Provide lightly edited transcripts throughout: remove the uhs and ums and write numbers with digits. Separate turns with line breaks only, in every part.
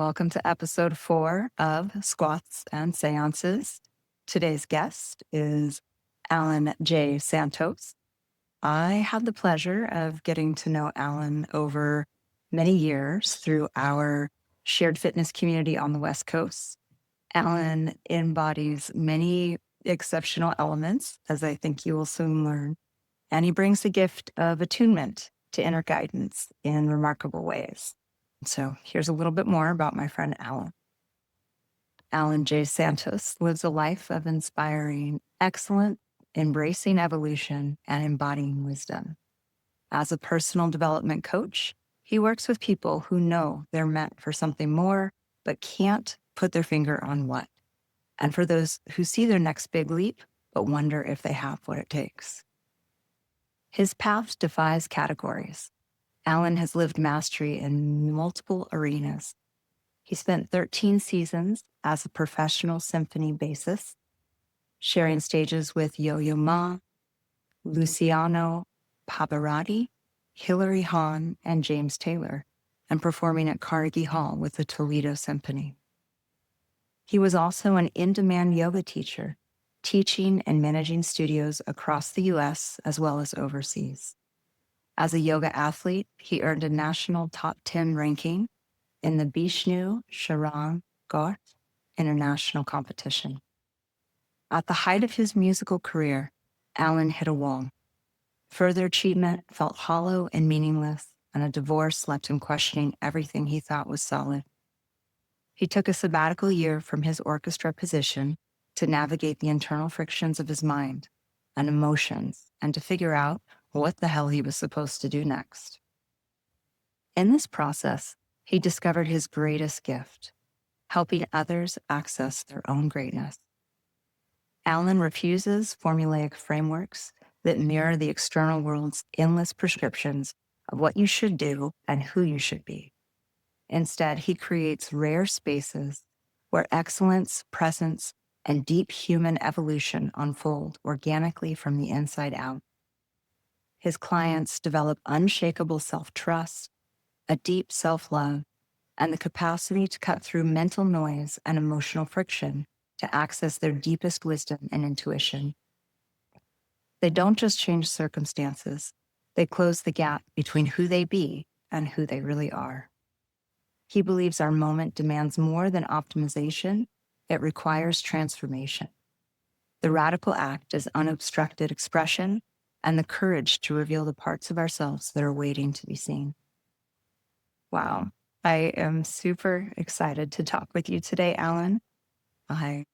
welcome to episode 4 of Squats and Seances. Today's guest is Allan Jay Santos. I had the pleasure of getting to know Allan over many years through our shared fitness community on the West Coast. Allan embodies many exceptional elements, as I think you will soon learn, and he brings the gift of attunement to inner guidance in remarkable ways. So here's a little bit more about my friend Allan. Allan Jay Santos lives a life of inspiring excellence, embracing evolution, and embodying wisdom. As a personal development coach, he works with people who know they're meant for something more, but can't put their finger on what. And for those who see their next big leap, but wonder if they have what it takes. His path defies categories. Allan has lived mastery in multiple arenas. He spent 13 seasons as a professional symphony bassist, sharing stages with Yo-Yo Ma, Luciano Pavarotti, Hilary Hahn, and James Taylor, and performing at Carnegie Hall with the Toledo Symphony. He was also an in-demand yoga teacher, teaching and managing studios across the U.S. as well as overseas. As a yoga athlete, he earned a national top 10 ranking in the Vishnu Sharan Gaur international competition. At the height of his musical career, Allan hit a wall. Further achievement felt hollow and meaningless, and a divorce left him questioning everything he thought was solid. He took a sabbatical year from his orchestra position to navigate the internal frictions of his mind and emotions and to figure out what the hell he was supposed to do next. In this process, he discovered his greatest gift, helping others access their own greatness. Allan refuses formulaic frameworks that mirror the external world's endless prescriptions of what you should do and who you should be. Instead, he creates rare spaces where excellence, presence, and deep human evolution unfold organically from the inside out. His clients develop unshakable self-trust, a deep self-love, and the capacity to cut through mental noise and emotional friction to access their deepest wisdom and intuition. They don't just change circumstances, they close the gap between who they be and who they really are. He believes our moment demands more than optimization, it requires transformation. The radical act is unobstructed expression and the courage to reveal the parts of ourselves that are waiting to be seen. Wow, I am super excited to talk with you today, Allan. I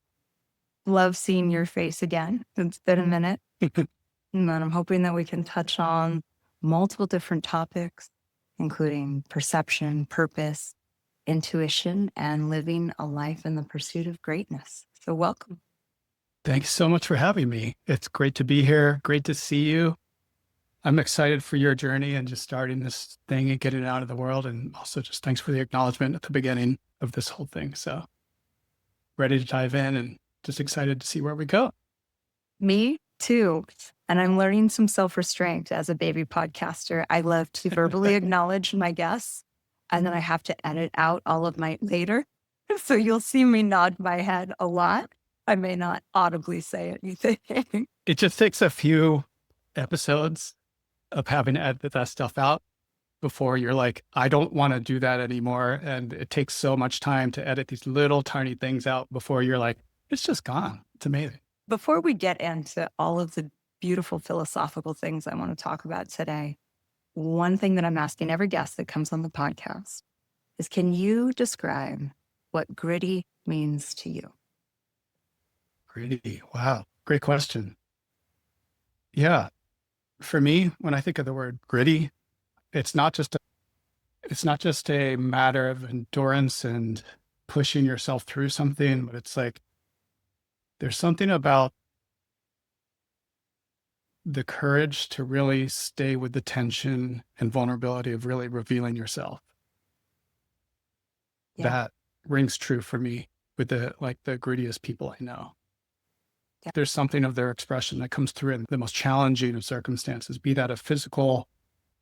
love seeing your face again. It's been a minute. And I'm hoping that we can touch on multiple different topics, including perception, purpose, intuition, and living a life in the pursuit of greatness. So welcome.
Thanks so much for having me. It's great to be here. Great to see you. I'm excited for your journey and just starting this thing and getting it out of the world. And also just thanks for the acknowledgement at the beginning of this whole thing. So ready to dive in and just excited to see where we go.
Me too. And I'm learning some self-restraint as a baby podcaster. I love to verbally acknowledge my guests, and then I have to edit out all of my later. So you'll see me nod my head a lot. I may not audibly say anything.
It just takes a few episodes of having to edit that stuff out before you're like, I don't want to do that anymore. And it takes so much time to edit these little tiny things out before you're like, it's just gone. It's amazing.
Before we get into all of the beautiful philosophical things I want to talk about today, one thing that I'm asking every guest that comes on the podcast is, can you describe what gritty means to you?
Gritty. Wow. Great question. Yeah. For me, when I think of the word gritty, it's not just a matter of endurance and pushing yourself through something, but it's like, there's something about the courage to really stay with the tension and vulnerability of really revealing yourself.
Yeah.
That rings true for me with the grittiest people I know.
Yeah.
There's something of their expression that comes through in the most challenging of circumstances, be that a physical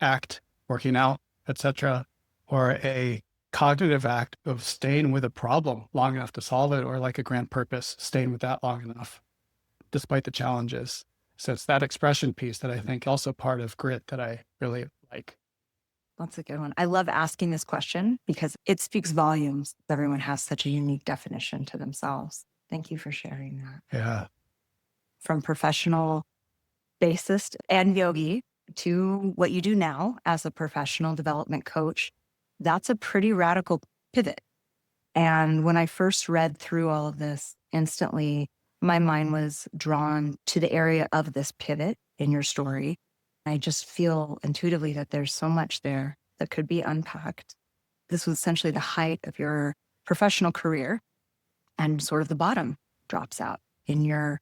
act, working out, etc., or a cognitive act of staying with a problem long enough to solve it, or like a grand purpose, staying with that long enough, despite the challenges. So it's that expression piece that I think also part of grit that I really like.
That's a good one. I love asking this question because it speaks volumes. Everyone has such a unique definition to themselves. Thank you for sharing that.
Yeah.
From professional bassist and yogi to what you do now as a professional development coach, that's a pretty radical pivot. And when I first read through all of this, instantly my mind was drawn to the area of this pivot in your story. I just feel intuitively that there's so much there that could be unpacked. This was essentially the height of your professional career, and sort of the bottom drops out in your,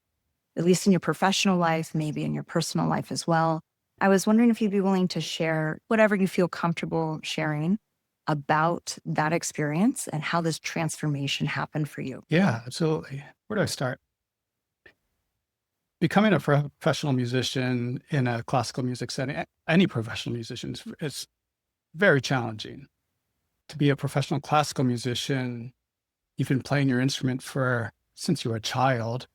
at least in your professional life, maybe in your personal life as well. I was wondering if you'd be willing to share whatever you feel comfortable sharing about that experience and how this transformation happened for you.
Yeah, absolutely. Where do I start? Becoming a professional musician in a classical music setting, any professional musician, is very challenging. To be a professional classical musician, you've been playing your instrument since you were a child,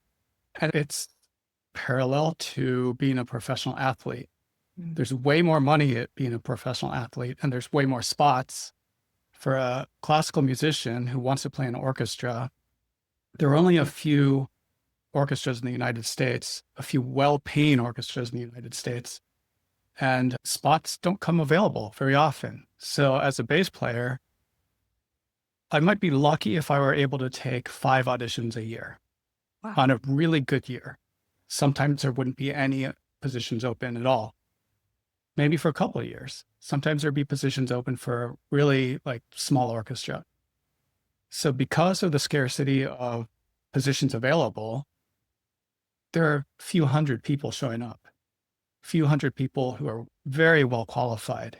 and it's parallel to being a professional athlete. There's way more money at being a professional athlete, and there's way more spots. For a classical musician who wants to play in an orchestra, there are only a few orchestras in the United States, a few well-paying orchestras in the United States, and spots don't come available very often. So as a bass player, I might be lucky if I were able to take 5 auditions a year.
Wow.
On a really good year. Sometimes there wouldn't be any positions open at all. Maybe for a couple of years. Sometimes there'd be positions open for really like small orchestra. So because of the scarcity of positions available, there are a few hundred people showing up, a few hundred people who are very well qualified,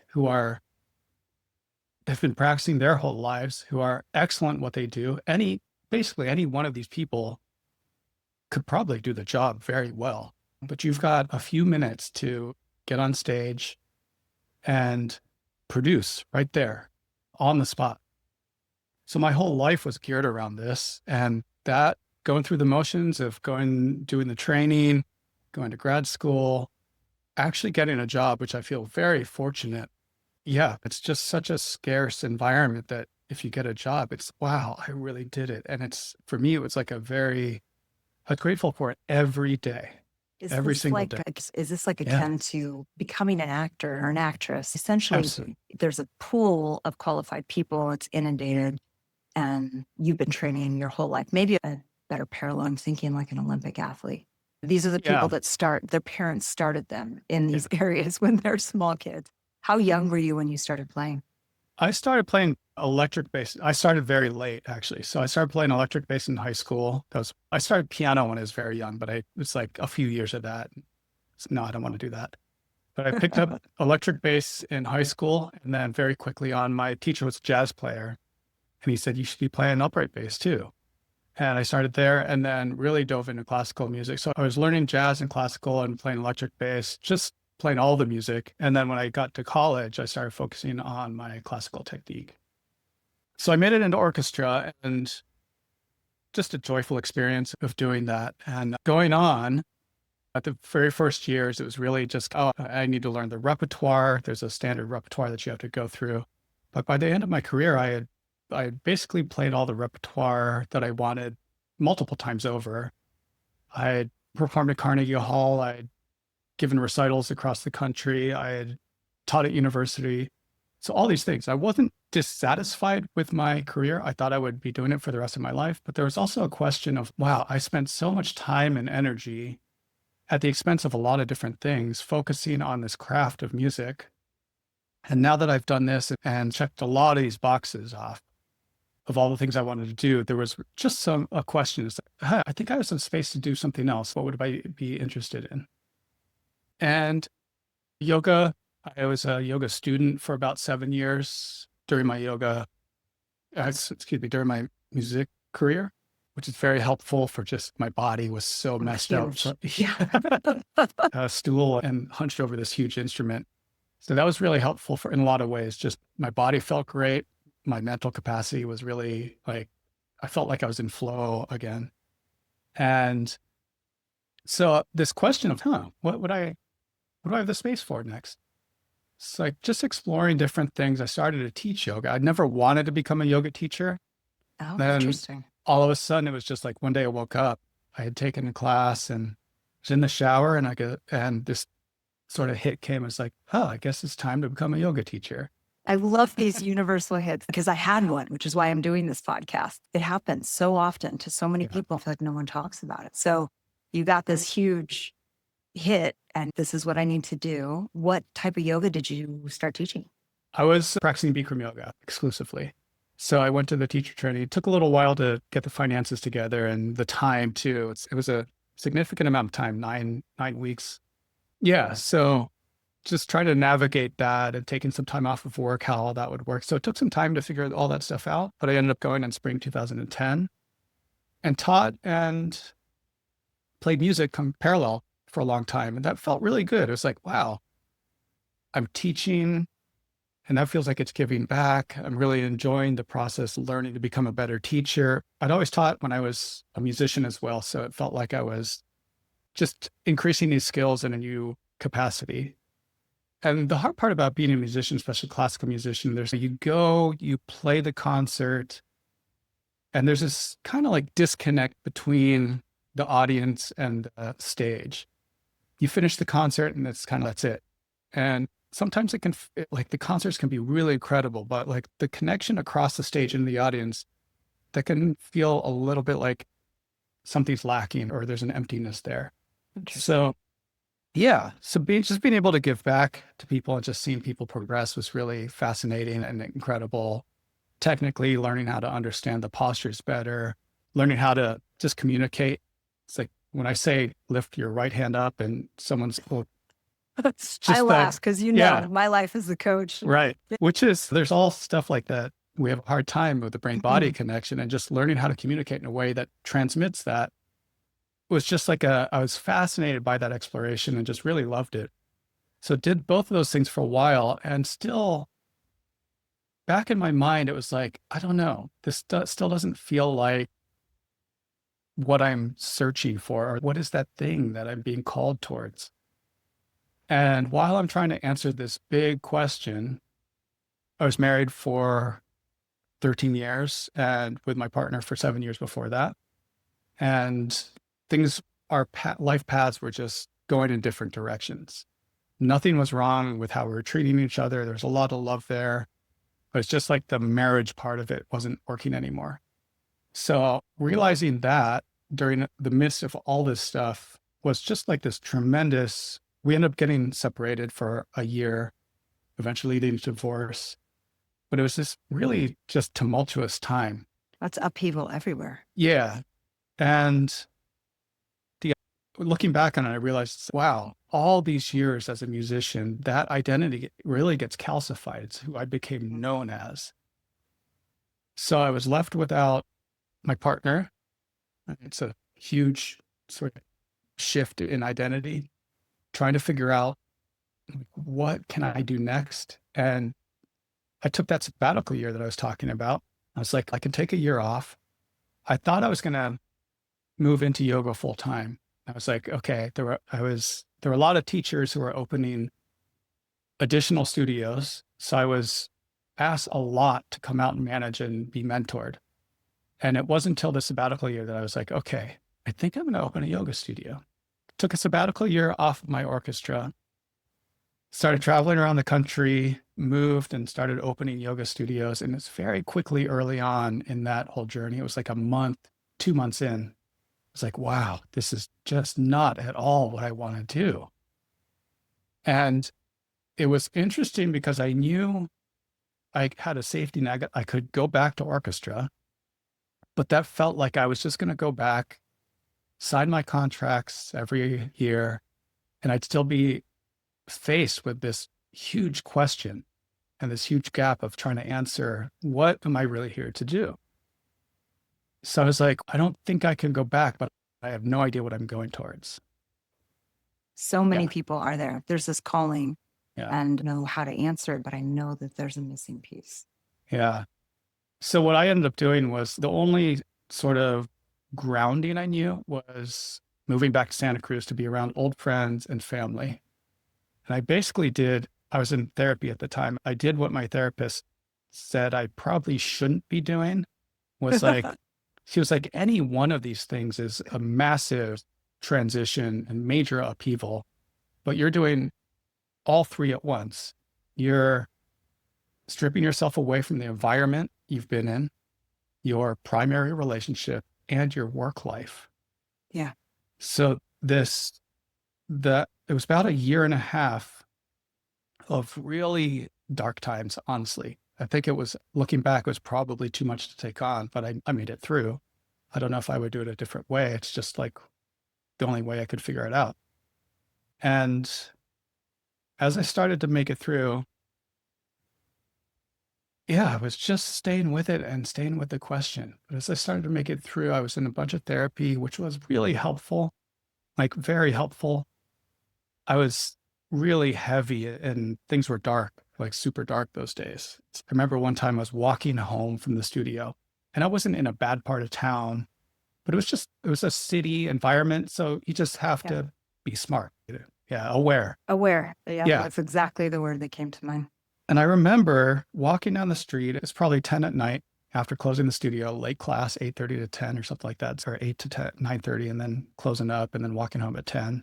they've been practicing their whole lives, who are excellent at what they do. Basically any one of these people could probably do the job very well, but you've got a few minutes to get on stage and produce right there on the spot. So my whole life was geared around this, and that going through the motions of doing the training, going to grad school, actually getting a job, which I feel very fortunate. Yeah, it's just such a scarce environment that if you get a job, it's, wow, I really did it. And for me, it was like I'm grateful for it every day. Every single day.
Is this like akin to becoming an actor or an actress? Essentially, absolutely. There's a pool of qualified people. It's inundated, and you've been training your whole life. Maybe a better parallel, I'm thinking like an Olympic athlete. These are the people that their parents started them in these areas when they're small kids. How young were you when you started playing?
I started playing electric bass. I started very late, actually. So I started playing electric bass in high school. I started piano when I was very young, but it's like a few years of that. So, no, I don't want to do that. But I picked up electric bass in high school, and then very quickly on, my teacher was a jazz player, and he said, you should be playing upright bass too. And I started there, and then really dove into classical music. So I was learning jazz and classical and playing electric bass, just playing all the music. And then when I got to college, I started focusing on my classical technique. So I made it into orchestra, and just a joyful experience of doing that. And going on at the very first years, it was really just, I need to learn the repertoire. There's a standard repertoire that you have to go through. But by the end of my career, I had basically played all the repertoire that I wanted multiple times over. I had performed at Carnegie Hall. I had given recitals across the country. I had taught at university. So all these things. I wasn't dissatisfied with my career. I thought I would be doing it for the rest of my life. But there was also a question of, wow, I spent so much time and energy at the expense of a lot of different things, focusing on this craft of music. And now that I've done this and checked a lot of these boxes off of all the things I wanted to do, there was just a question. I think I have some space to do something else. What would I be interested in? And yoga, I was a yoga student for about 7 years during my during my music career, which is very helpful for just, my body was so messed up. So, a stool and hunched over this huge instrument. So that was really helpful in a lot of ways. Just my body felt great. my mental capacity was really like, I felt like I was in flow again. And so this question of, what do I have the space for next? It's like just exploring different things. I started to teach yoga. I'd never wanted to become a yoga teacher.
Oh,
Then
interesting.
all of a sudden it was just like one day I woke up, I had taken a class and was in the shower and this sort of hit came. It's like, oh, I guess it's time to become a yoga teacher.
I love these universal hits because I had one, which is why I'm doing this podcast. It happens so often to so many
Yeah.
people. I feel like no one talks about it. So you got this huge hit, and this is what I need to do. What type of yoga did you start teaching?
I was practicing Bikram yoga exclusively. So I went to the teacher training. It took a little while to get the finances together and the time too. It was a significant amount of time, nine weeks. Yeah. So just trying to navigate that and taking some time off of work, how all that would work. So it took some time to figure all that stuff out. But I ended up going in spring 2010 and taught and played music parallel for a long time. And that felt really good. It was like, wow, I'm teaching and that feels like it's giving back. I'm really enjoying the process, learning to become a better teacher. I'd always taught when I was a musician as well. So it felt like I was just increasing these skills in a new capacity. And the hard part about being a musician, especially classical musician, you play the concert, and there's this kind of like disconnect between the audience and the stage. You finish the concert and that's it. And sometimes like the concerts can be really incredible, but like the connection across the stage and the audience, that can feel a little bit like something's lacking or there's an emptiness there. So yeah. So just being able to give back to people and just seeing people progress was really fascinating and incredible. Technically, learning how to understand the postures better, learning how to just communicate. It's like when I say lift your right hand up and someone's, well, it's
I
just
laugh
that,
because
yeah,
my life as a coach.
right. There's all stuff like that. We have a hard time with the brain body connection and just learning how to communicate in a way that transmits that was just like I was fascinated by that exploration and just really loved it. So did both of those things for a while and still back in my mind, it was like, I don't know, still doesn't feel like what I'm searching for, or what is that thing that I'm being called towards? And while I'm trying to answer this big question, I was married for 13 years and with my partner for 7 years before that. And things, life paths were just going in different directions. Nothing was wrong with how we were treating each other. There's a lot of love there, but it's just like the marriage part of it wasn't working anymore. So realizing that during the midst of all this stuff was just like this tremendous, we ended up getting separated for a year, eventually leading to divorce. But it was this really just tumultuous time.
That's upheaval everywhere.
Yeah. And looking back on it, I realized, wow, all these years as a musician, that identity really gets calcified. It's who I became known as. So I was left without my partner. It's a huge sort of shift in identity, trying to figure out what can I do next? And I took that sabbatical year that I was talking about. I was like, I can take a year off. I thought I was going to move into yoga full time. I was like, okay, there were a lot of teachers who were opening additional studios. So I was asked a lot to come out and manage and be mentored. And it wasn't until the sabbatical year that I was like, okay, I think I'm going to open a yoga studio. Took a sabbatical year off of my orchestra, started traveling around the country, moved and started opening yoga studios. And it's very quickly early on in that whole journey. It was like a month, 2 months in. It's like, wow, this is just not at all what I want to do. And it was interesting because I knew I had a safety net. I could go back to orchestra, but that felt like I was just going to go back, sign my contracts every year, and I'd still be faced with this huge question and this huge gap of trying to answer, what am I really here to do? So I was like, I don't think I can go back, but I have no idea what I'm going towards.
So many
Yeah.
people are there. There's this calling
Yeah.
and know how to answer it, but I know that there's a missing piece.
Yeah. So what I ended up doing was the only sort of grounding I knew was moving back to Santa Cruz to be around old friends and family. And I was in therapy at the time. I did what my therapist said I probably shouldn't be doing was like, she was like, any one of these things is a massive transition and major upheaval, but you're doing all three at once. You're stripping yourself away from the environment you've been in, your primary relationship, and your work life.
Yeah.
So it was about a year and a half of really dark times, honestly. I think looking back, it was probably too much to take on, but I made it through. I don't know if I would do it a different way. It's just like the only way I could figure it out. And as I started to make it through, yeah, I was just staying with it and staying with the question. But as I started to make it through, I was in a bunch of therapy, which was really helpful, like very helpful. I was really heavy and things were dark, like super dark those days. I remember one time I was walking home from the studio and I wasn't in a bad part of town, but it was a city environment. So you just have
Yeah.
to be smart. Yeah, aware.
Aware. Yeah,
Yeah.
that's exactly the word that came to mind.
And I remember walking down the street. It's probably 10 at night after closing the studio, late class, 8:30 to 10 or something like that, or 8 to 10, 9:30, and then closing up and then walking home at 10.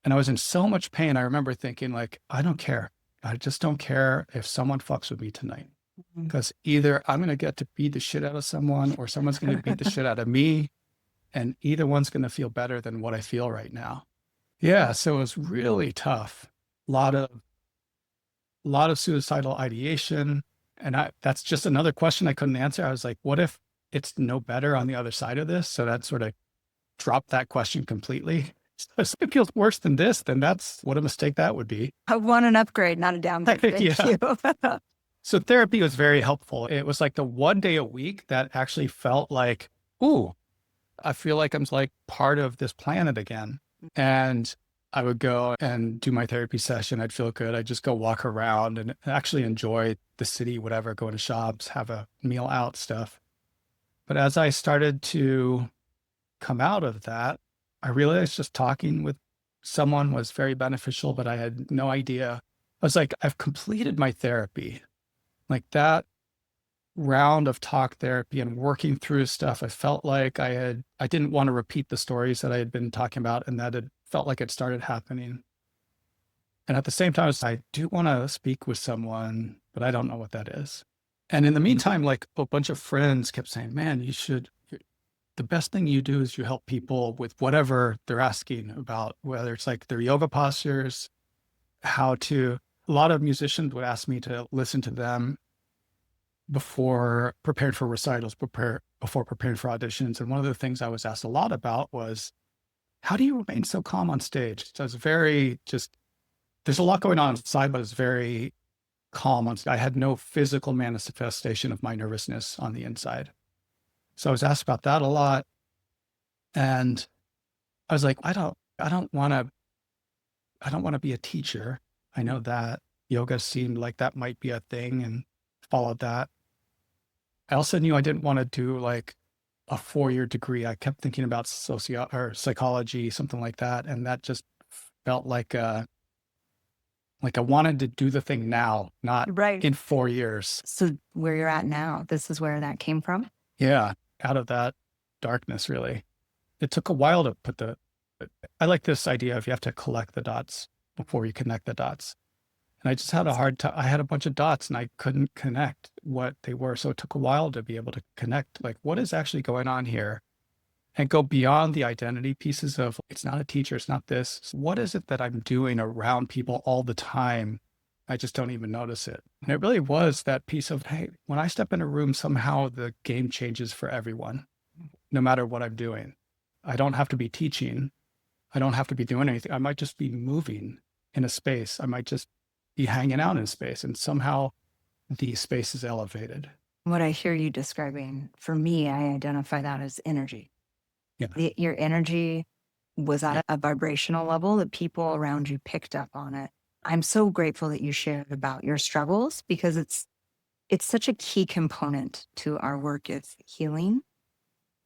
And I was in so much pain. I remember thinking like, I don't care. I just don't care if someone fucks with me tonight.
Mhm.
Because either I'm going to get to beat the shit out of someone or someone's going to beat the shit out of me. And either one's going to feel better than what I feel right now. Yeah. So it was really tough. A lot of suicidal ideation. And that's just another question I couldn't answer. I was like, what if it's no better on the other side of this? So that sort of dropped that question completely. So if it feels worse than this, then that's what a mistake that would be.
I want an upgrade, not a downgrade. Thank
Yeah.
you.
So therapy was very helpful. It was like the one day a week that actually felt like, ooh, I feel like I'm like part of this planet again. And I would go and do my therapy session. I'd feel good. I'd just go walk around and actually enjoy the city, whatever, go into shops, have a meal out stuff. But as I started to come out of that, I realized just talking with someone was very beneficial, but I had no idea. I was like, I've completed my therapy. Like that round of talk therapy and working through stuff, I felt like I didn't want to repeat the stories that I had been talking about and that it felt like it started happening. And at the same time, I do want to speak with someone, but I don't know what that is. And in the meantime, like a bunch of friends kept saying, man, the best thing you do is you help people with whatever they're asking about, whether it's like their yoga postures, a lot of musicians would ask me to listen to them before preparing for recitals, before preparing for auditions. And one of the things I was asked a lot about was, how do you remain so calm on stage? So it's there's a lot going on inside, but it's very calm on stage. I had no physical manifestation of my nervousness on the inside. So I was asked about that a lot. And I was like, I don't want to be a teacher. I know that yoga seemed like that might be a thing and followed that. I also knew I didn't want to do like a 4-year degree. I kept thinking about psychology, something like that. And that just felt like I wanted to do the thing now, not
Right.
in 4 years.
So where you're at now, this is where that came from?
Yeah. Out of that darkness, really. It took a while to I like this idea of you have to collect the dots before you connect the dots. And I just had a hard time. I had a bunch of dots and I couldn't connect what they were. So it took a while to be able to connect, like, what is actually going on here, and go beyond the identity pieces of it's not a teacher, it's not this. What is it that I'm doing around people all the time? I just don't even notice it. And it really was that piece of, hey, when I step in a room, somehow the game changes for everyone, no matter what I'm doing. I don't have to be teaching. I don't have to be doing anything. I might just be moving in a space. I might just be hanging out in space, and somehow the space is elevated.
What I hear you describing, for me, I identify that as energy.
Yeah.
Your energy was at a vibrational level that people around you picked up on it. I'm so grateful that you shared about your struggles, because It's such a key component to our work is healing.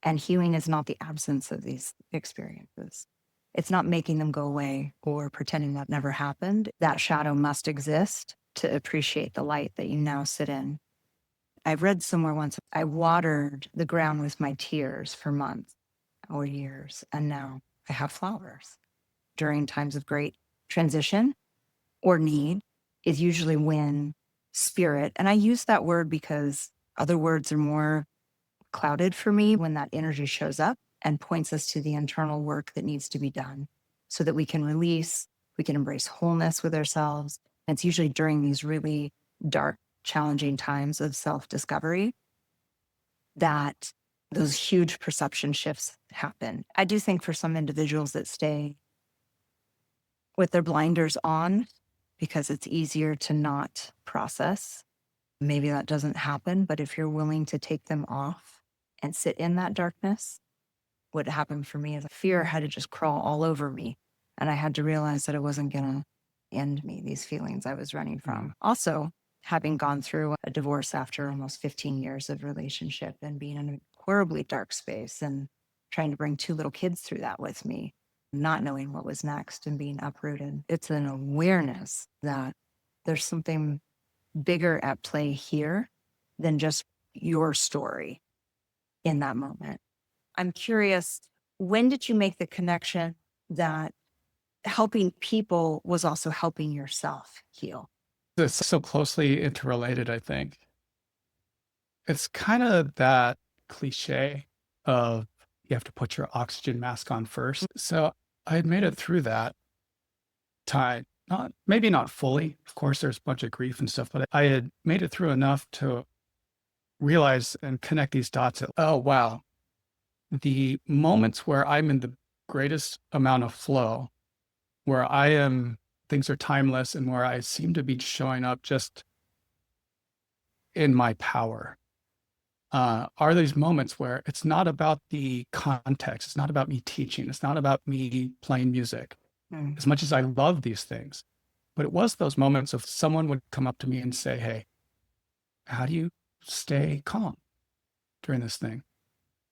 And healing is not the absence of these experiences. It's not making them go away or pretending that never happened. That shadow must exist to appreciate the light that you now sit in. I've read somewhere once, I watered the ground with my tears for months or years, and now I have flowers. During times of great transition or need is usually when spirit, and I use that word because other words are more clouded for me, when that energy shows up and points us to the internal work that needs to be done so that we can release, we can embrace wholeness with ourselves. And it's usually during these really dark, challenging times of self-discovery that those huge perception shifts happen. I do think for some individuals that stay with their blinders on because it's easier to not process, maybe that doesn't happen. But if you're willing to take them off and sit in that darkness, what happened for me is fear had to just crawl all over me. And I had to realize that it wasn't going to end me, these feelings I was running from. Also, having gone through a divorce after almost 15 years of relationship and being in a horribly dark space and trying to bring two little kids through that with me, not knowing what was next and being uprooted. It's an awareness that there's something bigger at play here than just your story in that moment. I'm curious, when did you make the connection that helping people was also helping yourself heal?
It's so closely interrelated, I think. It's kind of that cliche of you have to put your oxygen mask on first. So I had made it through that time, maybe not fully. Of course, there's a bunch of grief and stuff, but I had made it through enough to realize and connect these dots. Oh, wow. The moments where I'm in the greatest amount of flow, where things are timeless and where I seem to be showing up just in my power, are these moments where it's not about the context. It's not about me teaching. It's not about me playing music, as much as I love these things. But it was those moments of someone would come up to me and say, hey, how do you stay calm during this thing?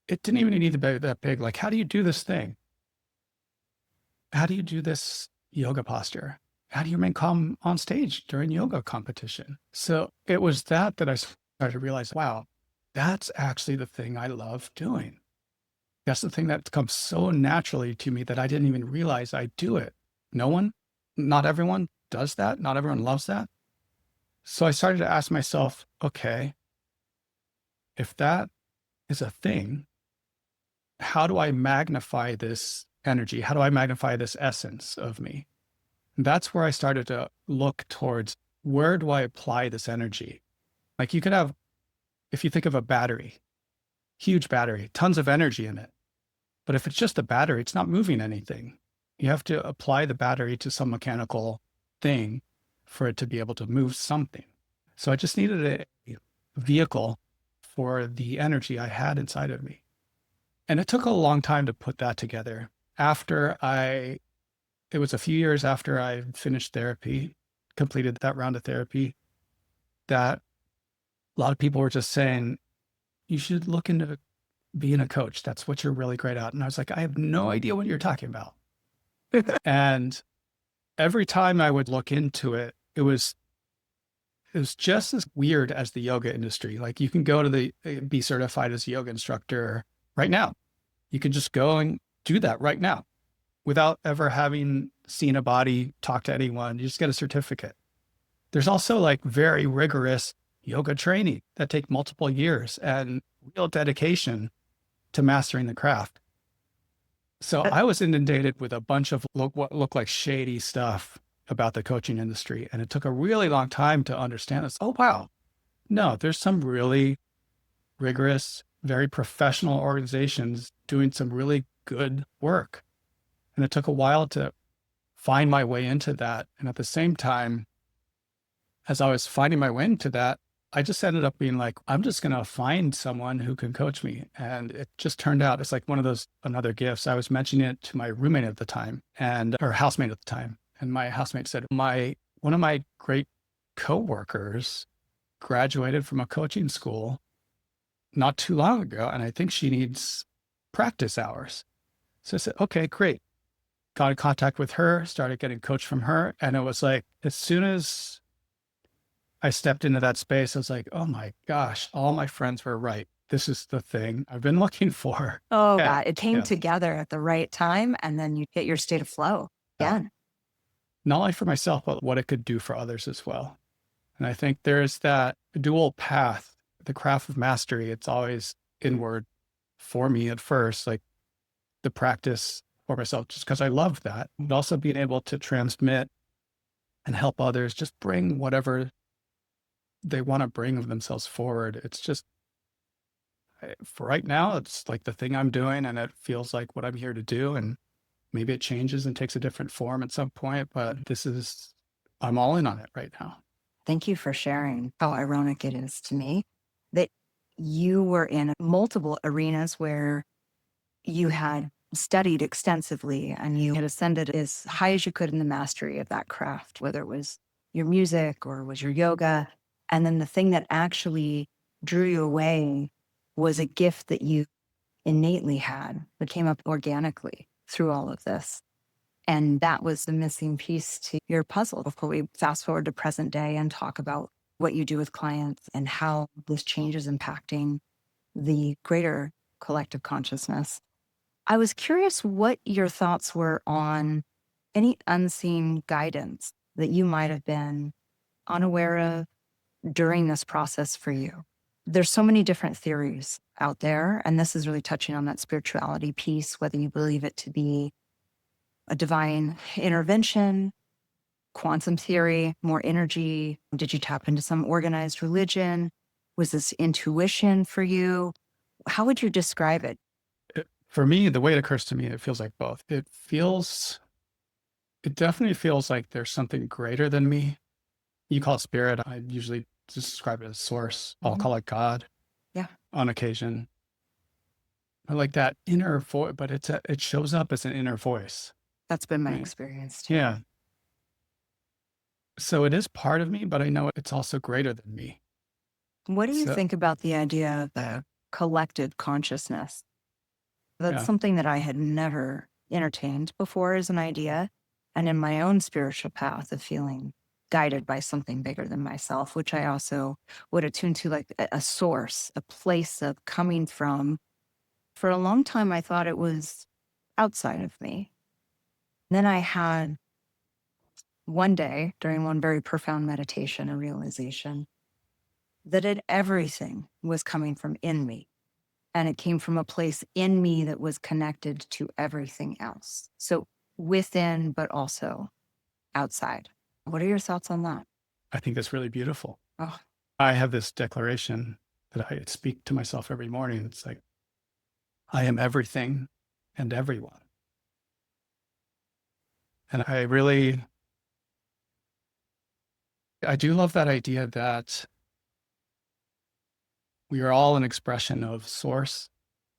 It didn't even need to be that big. Like, how do you do this thing? How do you do this yoga posture? How do you remain calm on stage during yoga competition? So it was that I started to realize, wow, that's actually the thing I love doing. That's the thing that comes so naturally to me that I didn't even realize I do it. Not everyone does that. Not everyone loves that. So I started to ask myself, okay, if that is a thing, how do I magnify this energy? How do I magnify this essence of me? And that's where I started to look towards, where do I apply this energy? Like, you could have, if you think of a battery, huge battery, tons of energy in it. But if it's just a battery, it's not moving anything. You have to apply the battery to some mechanical thing for it to be able to move something. So I just needed a vehicle for the energy I had inside of me. And it took a long time to put that together. It was a few years after I finished therapy, completed that round of therapy, that a lot of people were just saying, you should look into being a coach. That's what you're really great at. And I was like, I have no idea what you're talking about. And every time I would look into it, it was just as weird as the yoga industry. Like, you can go to be certified as a yoga instructor right now. You can just go and do that right now without ever having seen a body, talk to anyone. You just get a certificate. There's also like very rigorous yoga training that take multiple years and real dedication to mastering the craft. So I was inundated with a bunch of what looked like shady stuff about the coaching industry. And it took a really long time to understand this. Oh, wow. No, there's some really rigorous, very professional organizations doing some really good work. And it took a while to find my way into that. And at the same time, as I was finding my way into that, I just ended up being like, I'm just going to find someone who can coach me. And it just turned out, it's like one of those another gifts. I was mentioning it to my roommate at the time or housemate at the time. And my housemate said, one of my great coworkers graduated from a coaching school not too long ago, and I think she needs practice hours. So I said, okay, great. Got in contact with her, started getting coached from her. And it was like, as soon as I stepped into that space, I was like, oh my gosh, all my friends were right. This is the thing I've been looking for.
Oh,
Yeah.
God, it came
Yeah.
together at the right time, and then you hit your state of flow
Yeah.
again.
Not only for myself, but what it could do for others as well. And I think there's that dual path, the craft of mastery. It's always inward for me at first, like the practice for myself, just because I love that. But also being able to transmit and help others just bring whatever they want to bring of themselves forward. It's just, for right now, it's like the thing I'm doing, and it feels like what I'm here to do. And maybe it changes and takes a different form at some point, but I'm all in on it right now.
Thank you for sharing how ironic it is to me that you were in multiple arenas where you had studied extensively and you had ascended as high as you could in the mastery of that craft, whether it was your music or was your yoga. And then the thing that actually drew you away was a gift that you innately had that came up organically through all of this. And that was the missing piece to your puzzle before we fast forward to present day and talk about what you do with clients and how this change is impacting the greater collective consciousness. I was curious what your thoughts were on any unseen guidance that you might have been unaware of during this process for you. There's so many different theories out there, and this is really touching on that spirituality piece, whether you believe it to be a divine intervention, quantum theory, more energy. Did you tap into some organized religion? Was this intuition for you? How would you describe it?
For me, the way it occurs to me, it feels like both. It definitely feels like there's something greater than me. You call it spirit. I usually just describe it as source. I'll call it God.
Yeah.
On occasion. I like that inner voice, but it shows up as an inner voice.
That's been my
Right.
experience too.
Yeah. So it is part of me, but I know it's also greater than me.
What do you
So,
think about the idea of the collective consciousness? That's
yeah.
something that I had never entertained before as an idea. And in my own spiritual path of feeling guided by something bigger than myself, which I also would attune to like a source, a place of coming from. For a long time, I thought it was outside of me. Then I had one day during one very profound meditation, a realization that everything was coming from in me. And it came from a place in me that was connected to everything else. So within, but also outside. What are your thoughts on that?
I think that's really beautiful.
Oh,
I have this declaration that I speak to myself every morning. It's like, I am everything and everyone. And I do love that idea that we are all an expression of source.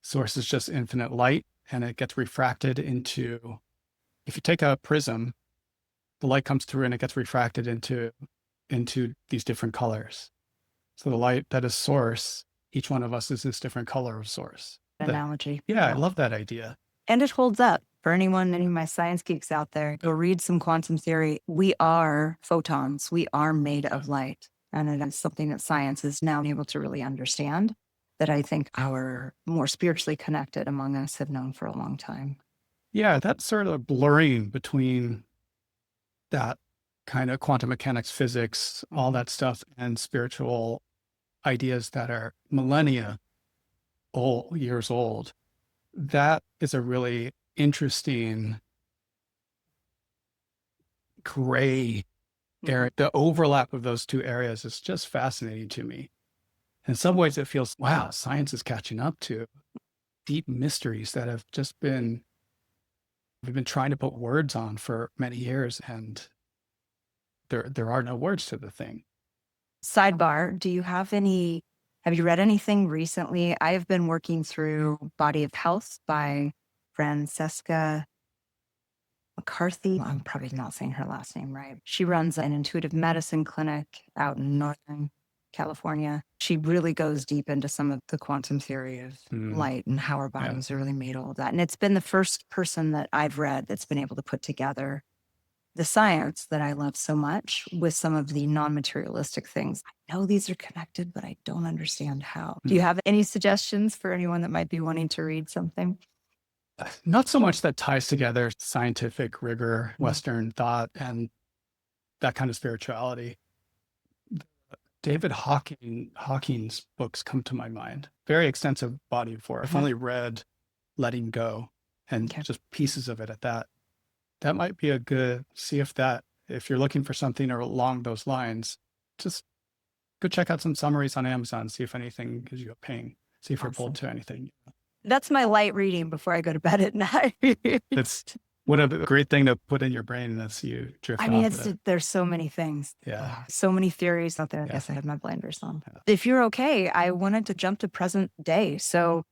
Source is just infinite light, and it gets refracted into, if you take a prism, the light comes through and it gets refracted into these different colors. So the light that is source, each one of us is this different color of source.
analogy.
Yeah, I love that idea.
And it holds up for anyone, any of my science geeks out there. Go read some quantum theory. We are photons. We are made of light. And it is something that science is now able to really understand that I think our more spiritually connected among us have known for a long time.
Yeah, that sort of blurring between that kind of quantum mechanics, physics, all that stuff, and spiritual ideas that are millennia years old. That is a really interesting gray area. The overlap of those two areas is just fascinating to me. In some ways, it feels, wow, science is catching up to deep mysteries that have just been, we've been trying to put words on for many years, and there are no words to the thing.
Sidebar, have you read anything recently? I have been working through Body of Health by Francesca McCarthy. I'm probably not saying her last name right. She runs an intuitive medicine clinic out in Northern California. She really goes deep into some of the quantum theory of light and how our
Yeah.
bodies are really made, all of that. And it's been the first person that I've read that's been able to put together the science that I love so much with some of the non-materialistic things. I know these are connected, but I don't understand how. Do you have any suggestions for anyone that might be wanting to read something?
Not so much that ties together scientific rigor, Western thought, and that kind of spirituality. David Hawking's books come to my mind. Very extensive body of work. I've only read Letting Go and just pieces of it at that. That might be a good, see if you're looking for something along those lines, just go check out some summaries on Amazon, see if anything gives you a ping, see if you're pulled to anything.
That's my light reading before I go to bed at night.
That's what a great thing to put in your brain as you drift off.
I mean, there's so many things.
Yeah.
So many theories out there. I guess I had my blinders on. If you're okay, I wanted to jump to present day. So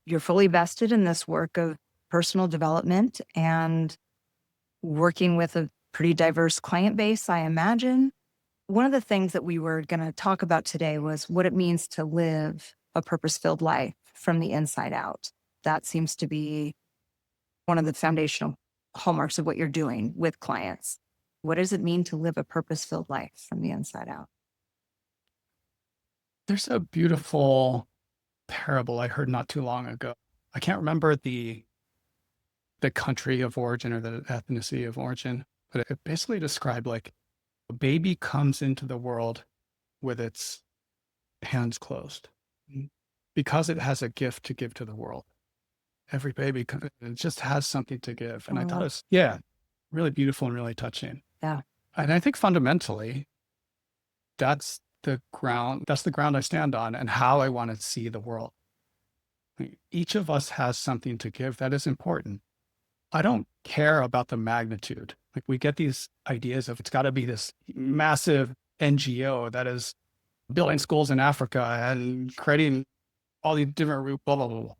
you're fully vested in this work of personal development and working with a pretty diverse client base, I imagine. One of the things that we were going to talk about today was what it means to live a purpose-filled life from the inside out. That seems to be one of the foundational hallmarks of what you're doing with clients. What does it mean to live a purpose-filled life from the inside out?
There's a beautiful parable I heard not too long ago. I can't remember the country of origin or the ethnicity of origin, but it basically described like a baby comes into the world with its hands closed because it has a gift to give to the world. Every baby it just has something to give. And I thought it was, really beautiful and really touching.
Yeah.
And I think fundamentally, that's the ground I stand on and how I want to see the world. Each of us has something to give that is important. I don't care about the magnitude. Like we get these ideas of it's got to be this massive NGO that is building schools in Africa and creating all these different blah, blah, blah, blah.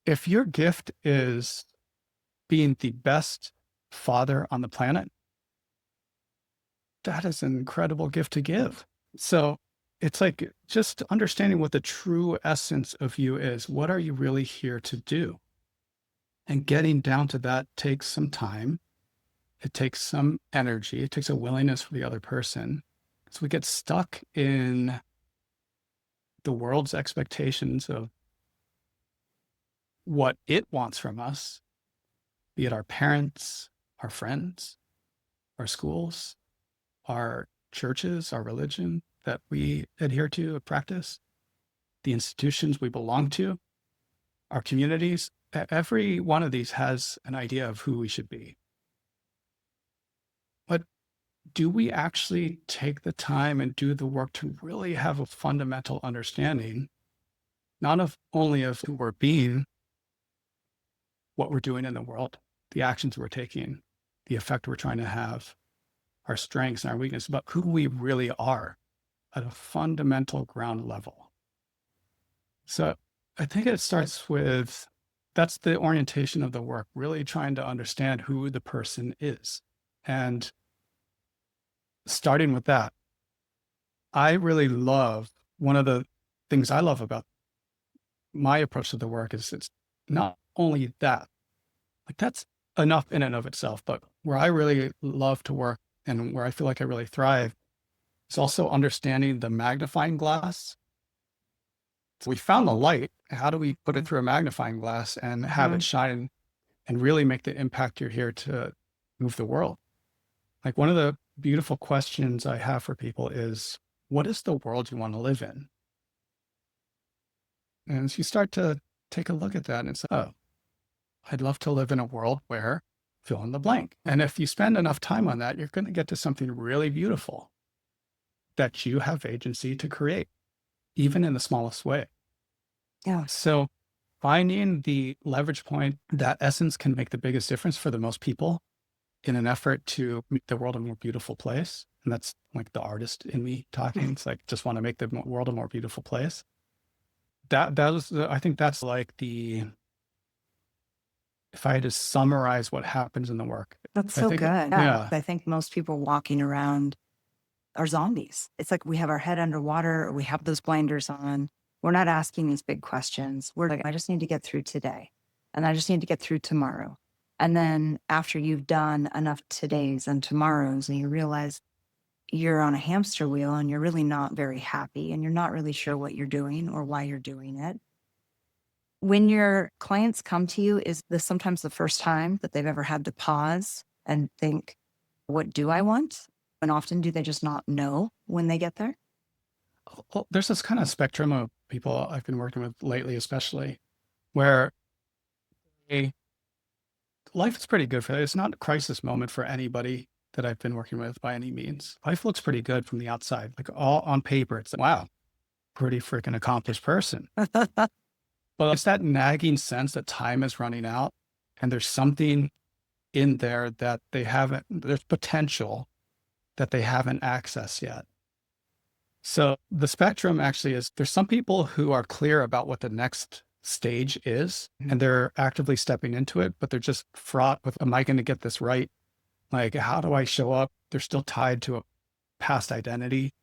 If your gift is being the best father on the planet, that is an incredible gift to give. So it's like just understanding what the true essence of you is. What are you really here to do? And getting down to that takes some time. It takes some energy. It takes a willingness for the other person. So we get stuck in the world's expectations of what it wants from us, be it our parents, our friends, our schools, our churches, our religion that we adhere to, practice, the institutions we belong to, our communities. Every one of these has an idea of who we should be. But do we actually take the time and do the work to really have a fundamental understanding, not only of who we're being, what we're doing in the world, the actions we're taking, the effect we're trying to have, our strengths and our weaknesses, but who we really are at a fundamental ground level. So I think it starts with, that's the orientation of the work, really trying to understand who the person is. And starting with that, I really love, one of the things I love about my approach to the work is it's not only that, like that's enough in and of itself, but where I really love to work and where I feel like I really thrive is also understanding the magnifying glass. So we found the light. How do we put it through a magnifying glass and have it shine and really make the impact you're here to move the world? Like one of the beautiful questions I have for people is, what is the world you want to live in? And as you start to take a look at that and it's, oh, I'd love to live in a world where fill in the blank. And if you spend enough time on that, you're going to get to something really beautiful that you have agency to create, even in the smallest way.
Yeah.
So finding the leverage point, that essence can make the biggest difference for the most people in an effort to make the world a more beautiful place. And that's like the artist in me talking. It's like, just want to make the world a more beautiful place. I think that's like if I had to summarize what happens in the work.
That's so good.
Yeah.
I think most people walking around are zombies. It's like we have our head underwater, or we have those blinders on. We're not asking these big questions. We're like, I just need to get through today, and I just need to get through tomorrow. And then after you've done enough todays and tomorrows, and you realize you're on a hamster wheel and you're really not very happy and you're not really sure what you're doing or why you're doing it. When your clients come to you, is this sometimes the first time that they've ever had to pause and think, what do I want? And often do they just not know when they get there?
Well, there's this kind of spectrum of people I've been working with lately, especially where life is pretty good for it. It's not a crisis moment for anybody that I've been working with by any means. Life looks pretty good from the outside, like all on paper. It's like, wow, pretty freaking accomplished person. But it's that nagging sense that time is running out and there's something in there that they haven't, there's potential that they haven't accessed yet. So the spectrum actually is there's some people who are clear about what the next stage is and they're actively stepping into it, but they're just fraught with, am I going to get this right? Like, how do I show up? They're still tied to a past identity.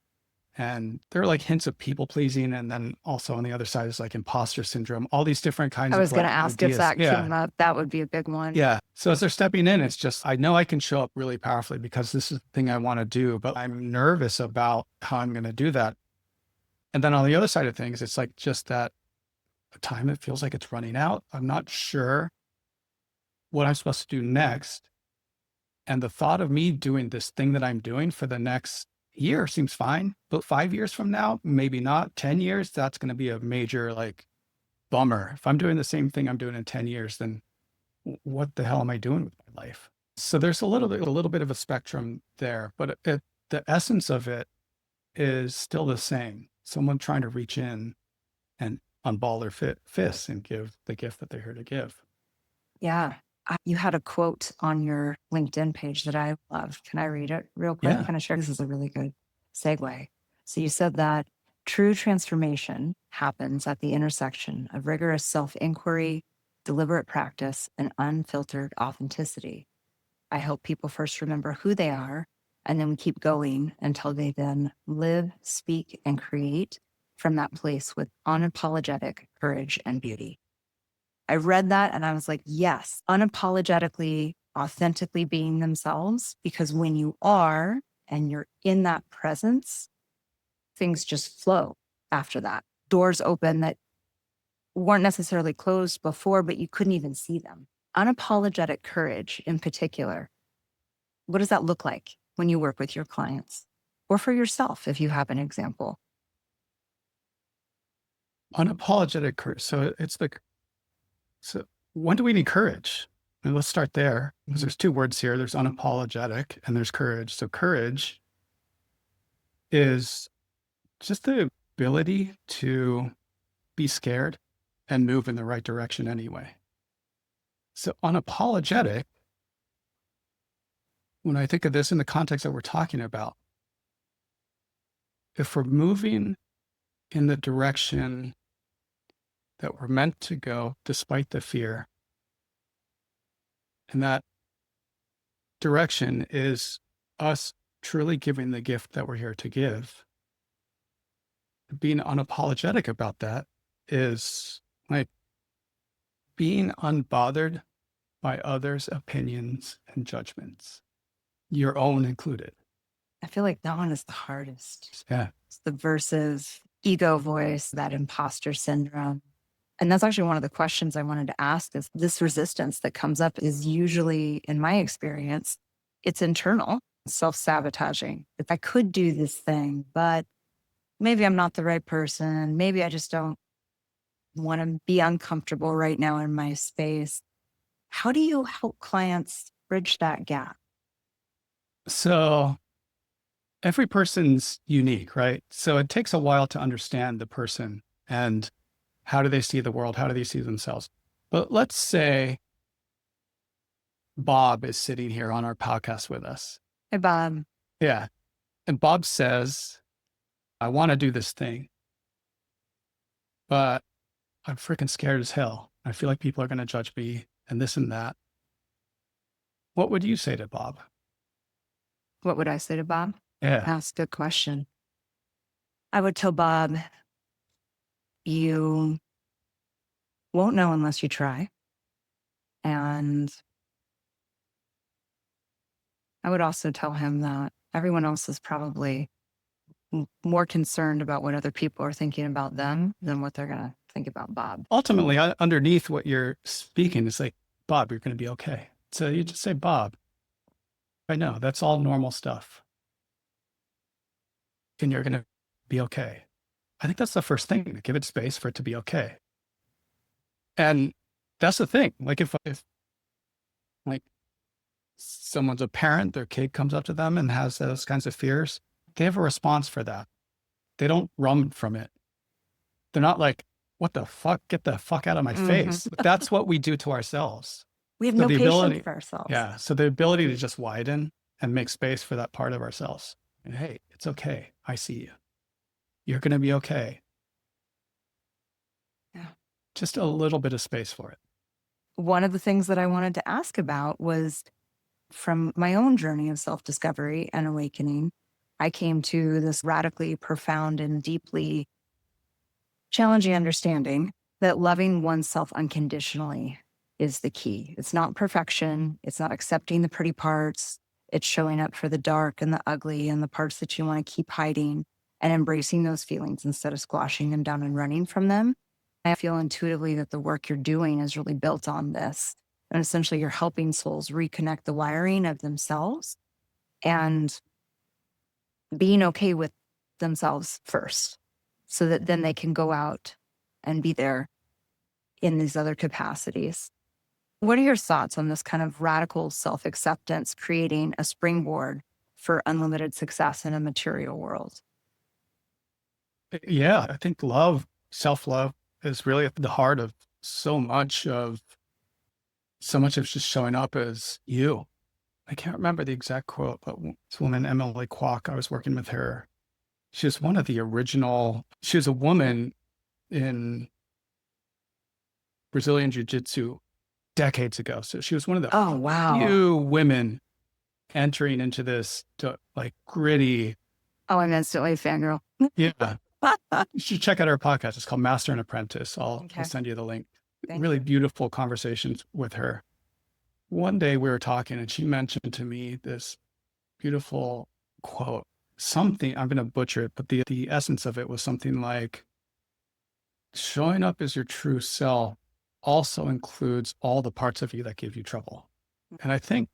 And there are like hints of people pleasing. And then also on the other side is like imposter syndrome, all these different kinds
I
of
was going to
like
ask
ideas.
if that
Yeah.
came up. That would be a big one.
Yeah. So as they're stepping in, it's just, I know I can show up really powerfully because this is the thing I want to do, but I'm nervous about how I'm going to do that. And then on the other side of things, it's like just that time that feels like it's running out. I'm not sure what I'm supposed to do next. And the thought of me doing this thing that I'm doing for the next year seems fine, but 5 years from now, maybe not. 10 years, that's going to be a major like bummer. If I'm doing the same thing I'm doing in 10 years, then what the hell am I doing with my life? So there's a little bit of a spectrum there, but the essence of it is still the same. Someone trying to reach in and unball their fists and give the gift that they're here to give.
Yeah. You had a quote on your LinkedIn page that I love. Can I read it real quick?
Yeah.
Kind of share. This is a really good segue. So you said that true transformation happens at the intersection of rigorous self-inquiry, deliberate practice, and unfiltered authenticity. I hope people first remember who they are, and then we keep going until they then live, speak, and create from that place with unapologetic courage and beauty. I read that and I was like, yes, unapologetically, authentically being themselves, because when you are and you're in that presence, things just flow after that. Doors open that weren't necessarily closed before, but you couldn't even see them. Unapologetic courage in particular. What does that look like when you work with your clients or for yourself, if you have an example?
Unapologetic courage. So when do we need courage? And let's start there because there's two words here. There's unapologetic and there's courage. So courage is just the ability to be scared and move in the right direction anyway. So unapologetic, when I think of this in the context that we're talking about, if we're moving in the direction that we're meant to go despite the fear, and that direction is us truly giving the gift that we're here to give, being unapologetic about that is like being unbothered by others' opinions and judgments, your own included.
I feel like that one is the hardest.
Yeah.
It's the versus ego voice, that imposter syndrome. And that's actually one of the questions I wanted to ask is this resistance that comes up is usually, in my experience, it's internal, self-sabotaging. If I could do this thing, but maybe I'm not the right person. Maybe I just don't want to be uncomfortable right now in my space. How do you help clients bridge that gap?
So every person's unique, right? So it takes a while to understand the person and how do they see the world? How do they see themselves? But let's say Bob is sitting here on our podcast with us.
Hey, Bob.
Yeah. And Bob says, I want to do this thing, but I'm freaking scared as hell. I feel like people are going to judge me and this and that. What would you say to Bob?
What would I say to Bob?
Yeah.
That's a good question. I would tell Bob, you won't know unless you try. And I would also tell him that everyone else is probably more concerned about what other people are thinking about them than what they're going to think about Bob.
Ultimately, underneath what you're speaking is like, Bob, you're going to be okay. So you just say, Bob, I know that's all normal stuff. And you're going to be okay. I think that's the first thing, to give it space for it to be okay. And that's the thing. Like if like someone's a parent, their kid comes up to them and has those kinds of fears, they have a response for that. They don't run from it. They're not like, what the fuck? Get the fuck out of my face. That's what we do to ourselves.
We have
So
no
the
patience
ability,
for ourselves.
yeah. So the ability to just widen and make space for that part of ourselves. And hey, it's okay. I see you. You're going to be okay.
Yeah.
Just a little bit of space for it.
One of the things that I wanted to ask about was from my own journey of self-discovery and awakening, I came to this radically profound and deeply challenging understanding that loving oneself unconditionally is the key. It's not perfection. It's not accepting the pretty parts. It's showing up for the dark and the ugly and the parts that you want to keep hiding and embracing those feelings instead of squashing them down and running from them. I feel intuitively that the work you're doing is really built on this. And essentially, you're helping souls reconnect the wiring of themselves and being okay with themselves first, so that then they can go out and be there in these other capacities. What are your thoughts on this kind of radical self-acceptance, creating a springboard for unlimited success in a material world?
Yeah, I think self-love is really at the heart of so much of just showing up as you. I can't remember the exact quote, but this woman, Emily Kwok, I was working with her. She was one of the original, she was a woman in Brazilian Jiu-Jitsu decades ago. So she was one of the few women entering into this like gritty.
Oh, I'm instantly a fangirl.
Yeah. You should check out our podcast. It's called Master and Apprentice. I'll send you the link. Really beautiful conversations with her. One day we were talking and she mentioned to me this beautiful quote, something, I'm going to butcher it, but the essence of it was something like, showing up as your true self also includes all the parts of you that give you trouble. And I think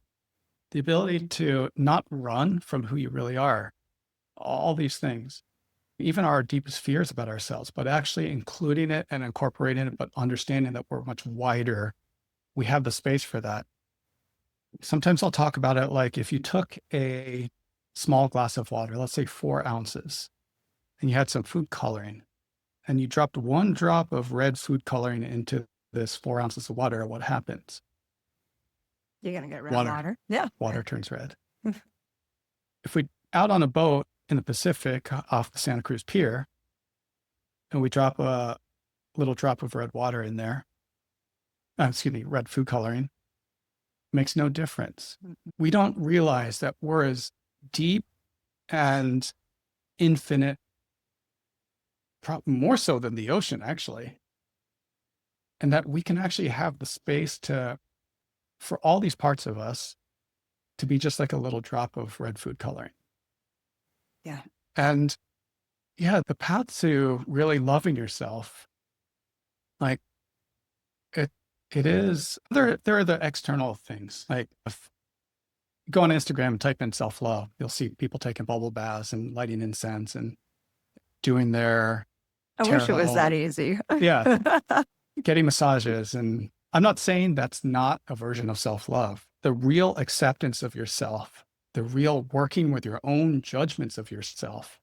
the ability to not run from who you really are, all these things, even our deepest fears about ourselves, but actually including it and incorporating it, but understanding that we're much wider. We have the space for that. Sometimes I'll talk about it like if you took a small glass of water, let's say 4 ounces, and you had some food coloring, and you dropped 1 drop of red food coloring into this 4 ounces of water, what happens?
You're going to get red water. Yeah.
Water turns red. If we out on a boat in the Pacific off the Santa Cruz Pier, and we drop a little drop of red water in there, red food coloring, makes no difference. We don't realize that we're as deep and infinite, more so than the ocean, actually. And that we can actually have the space for all these parts of us to be just like a little drop of red food coloring.
Yeah.
And yeah, the path to really loving yourself, like it is, there are the external things. Like if you go on Instagram and type in self-love, you'll see people taking bubble baths and lighting incense and doing their
I wish it was that easy.
Yeah. Getting massages. And I'm not saying that's not a version of self-love. The real acceptance of yourself, the real working with your own judgments of yourself,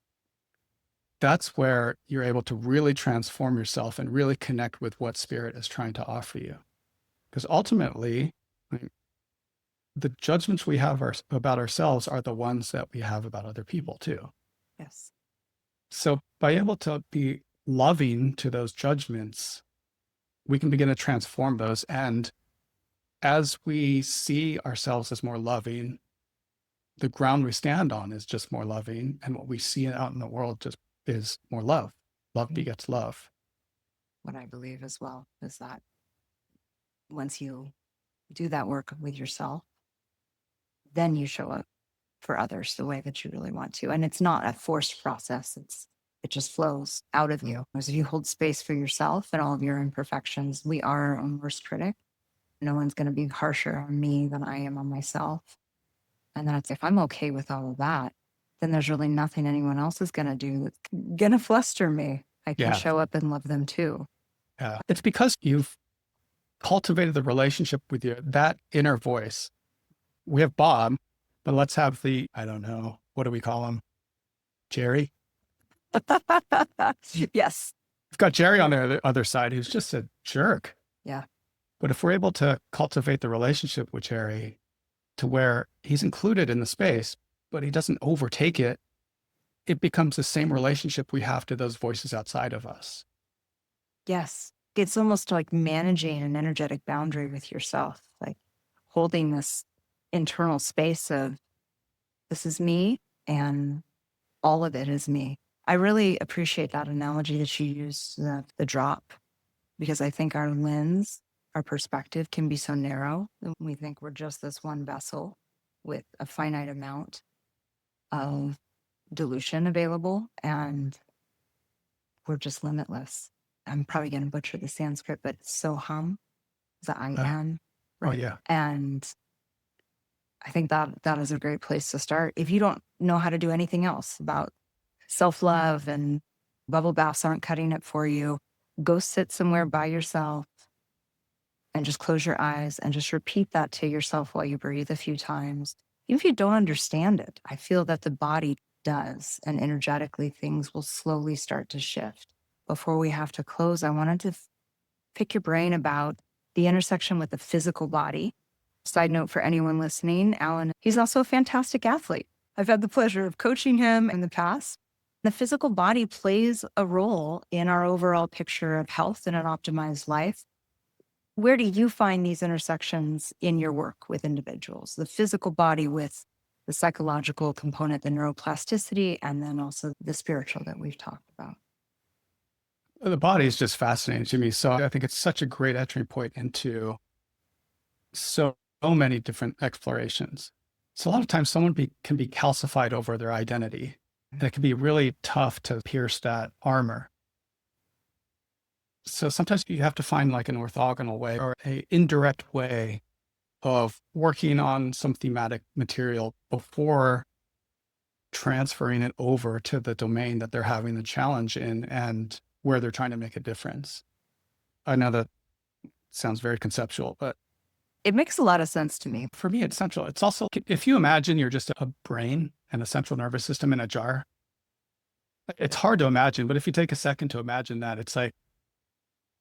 that's where you're able to really transform yourself and really connect with what spirit is trying to offer you. Because ultimately, the judgments we have about ourselves are the ones that we have about other people too.
Yes.
So by able to be loving to those judgments, we can begin to transform those. And as we see ourselves as more loving, the ground we stand on is just more loving. And what we see out in the world just is more love. Love begets love.
What I believe as well is that once you do that work with yourself, then you show up for others the way that you really want to. And it's not a forced process. It just flows out of you. As if you hold space for yourself and all of your imperfections, we are our own worst critic. No one's going to be harsher on me than I am on myself. And then it's if I'm okay with all of that, then there's really nothing anyone else is going to do that's going to fluster me. I can
Yeah.
show up and love them too.
Yeah. It's because you've cultivated the relationship with that inner voice. We have Bob, but let's have I don't know, what do we call him? Jerry?
Yes.
We've got Jerry on the other side who's just a jerk.
Yeah.
But if we're able to cultivate the relationship with Jerry to where he's included in the space, but he doesn't overtake it, it becomes the same relationship we have to those voices outside of us.
Yes. It's almost like managing an energetic boundary with yourself, like holding this internal space of this is me and all of it is me. I really appreciate that analogy that you use, the drop, because I think our lens, our perspective can be so narrow. We think we're just this one vessel with a finite amount of dilution available, and we're just limitless. I'm probably going to butcher the Sanskrit, but soham, the I am.
Right? Oh, yeah.
And I think that is a great place to start. If you don't know how to do anything else about self-love and bubble baths aren't cutting it for you, go sit somewhere by yourself and just close your eyes and just repeat that to yourself while you breathe a few times. Even if you don't understand it, I feel that the body does, and energetically things will slowly start to shift. Before we have to close, I wanted to pick your brain about the intersection with the physical body. Side note for anyone listening, Allan, he's also a fantastic athlete. I've had the pleasure of coaching him in the past. The physical body plays a role in our overall picture of health and an optimized life. Where do you find these intersections in your work with individuals? The physical body with the psychological component, the neuroplasticity, and then also the spiritual that we've talked about.
The body is just fascinating to me. So I think it's such a great entry point into so many different explorations. So a lot of times someone can be calcified over their identity, and it can be really tough to pierce that armor. So sometimes you have to find like an orthogonal way or an indirect way of working on some thematic material before transferring it over to the domain that they're having the challenge in and where they're trying to make a difference. I know that sounds very conceptual, but
it makes a lot of sense to me.
For me, it's central. It's also, if you imagine you're just a brain and a central nervous system in a jar, it's hard to imagine, but if you take a second to imagine that, it's like,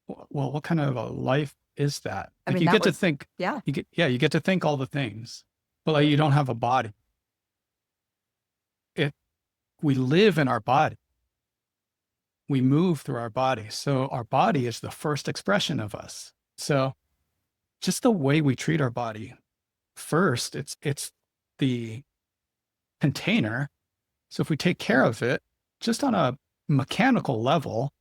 well, what kind of a life is that? Like you get to think, you get to think all the things, but like you don't have a body. We live in our body. We move through our body. So our body is the first expression of us. So just the way we treat our body, first, it's the container. So if we take care of it, just on a mechanical level,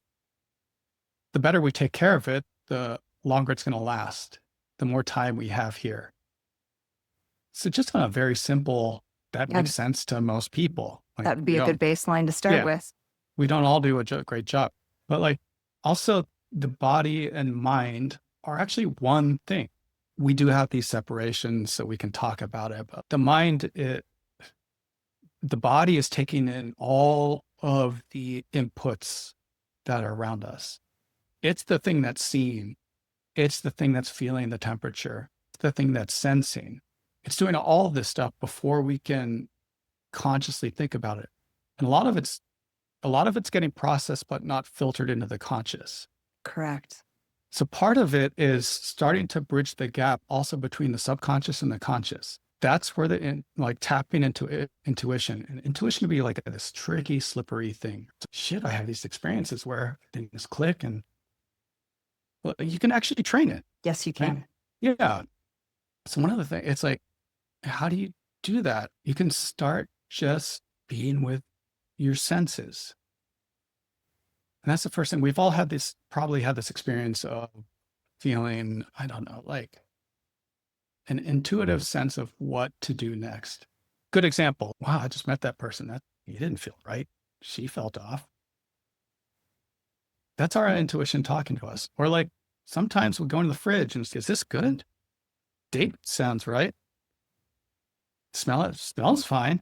the better we take care of it, the longer it's going to last, the more time we have here. So just on a very simple, that makes sense to most people. Like,
that would be a good baseline to start with.
We don't all do a great job, but like also the body and mind are actually one thing. We do have these separations so we can talk about it, but the mind, the body is taking in all of the inputs that are around us. It's the thing that's seeing. It's the thing that's feeling the temperature. It's the thing that's sensing. It's doing all of this stuff before we can consciously think about it. And a lot of it's getting processed, but not filtered into the conscious.
Correct.
So part of it is starting to bridge the gap also between the subconscious and the conscious. That's where tapping into intuition, and intuition can be like this tricky, slippery thing. Shit, I have these experiences where things click, and well, you can actually train it.
Yes, you can.
Right? Yeah. So one of the things, it's like, how do you do that, you can start just being with your senses. And that's the first thing. We've all had this, probably had this experience of feeling, I don't know, like an intuitive sense of what to do next. Good example. Wow, I just met that person. That he didn't feel right. She felt off. That's our intuition talking to us. Or like sometimes we'll go into the fridge and is this good? Date sounds right. Smell it. Smells fine.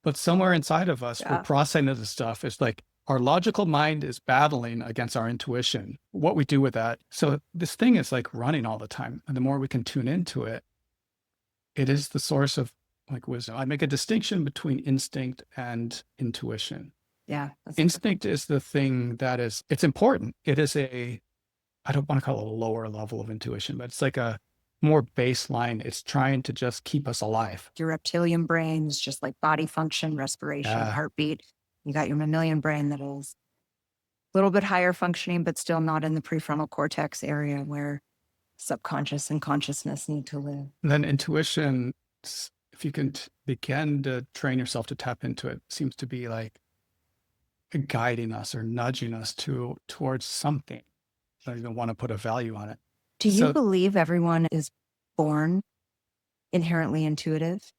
But somewhere inside of us, we're
Yeah.
processing this stuff. It's like our logical mind is battling against our intuition. What we do with that. So this thing is like running all the time. And the more we can tune into it, it is the source of like wisdom. I make a distinction between instinct and intuition.
Yeah.
Instinct is the thing that is, it's important. It is I don't want to call it a lower level of intuition, but it's like a more baseline. It's trying to just keep us alive.
Your reptilian brain is just like body function, respiration, heartbeat. You got your mammalian brain that is a little bit higher functioning, but still not in the prefrontal cortex area where subconscious and consciousness need to live.
And then intuition, if you can begin to train yourself to tap into it, seems to be like guiding us or nudging us towards something. I don't even want to put a value on it.
Do you believe everyone is born inherently intuitive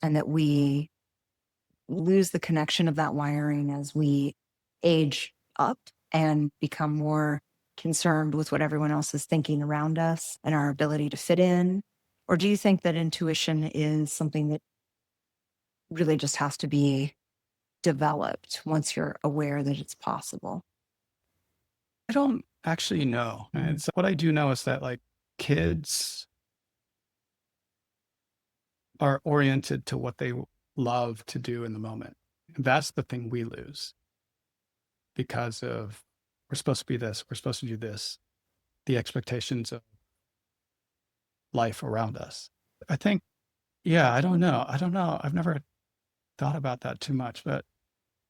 and that we lose the connection of that wiring as we age up and become more concerned with what everyone else is thinking around us and our ability to fit in? Or do you think that intuition is something that really just has to be developed once you're aware that it's possible?
I don't actually know. And so what I do know is that like kids are oriented to what they love to do in the moment. And that's the thing we lose because of we're supposed to be this, we're supposed to do this, the expectations of life around us. I think, yeah, I don't know. I've never thought about that too much, but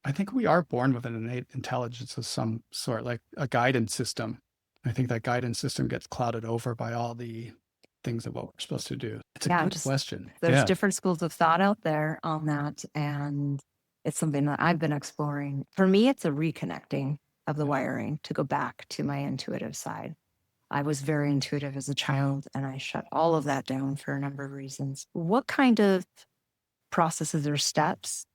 I think we are born with an innate intelligence of some sort, like a guidance system. I think that guidance system gets clouded over by all the things of what we're supposed to do. It's a good question.
There's different schools of thought out there on that. And it's something that I've been exploring. For me, it's a reconnecting of the wiring to go back to my intuitive side. I was very intuitive as a child and I shut all of that down for a number of reasons. What kind of processes or steps,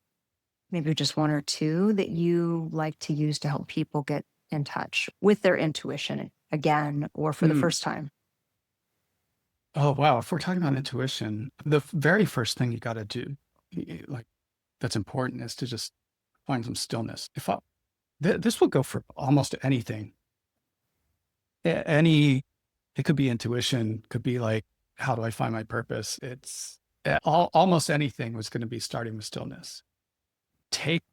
maybe just one or two, that you like to use to help people get in touch with their intuition again or for the first time?
Oh, wow. If we're talking about intuition, the very first thing you got to do, like that's important, is to just find some stillness. This will go for almost anything. It could be intuition, could be like, how do I find my purpose? It's almost anything was going to be starting with stillness. Take,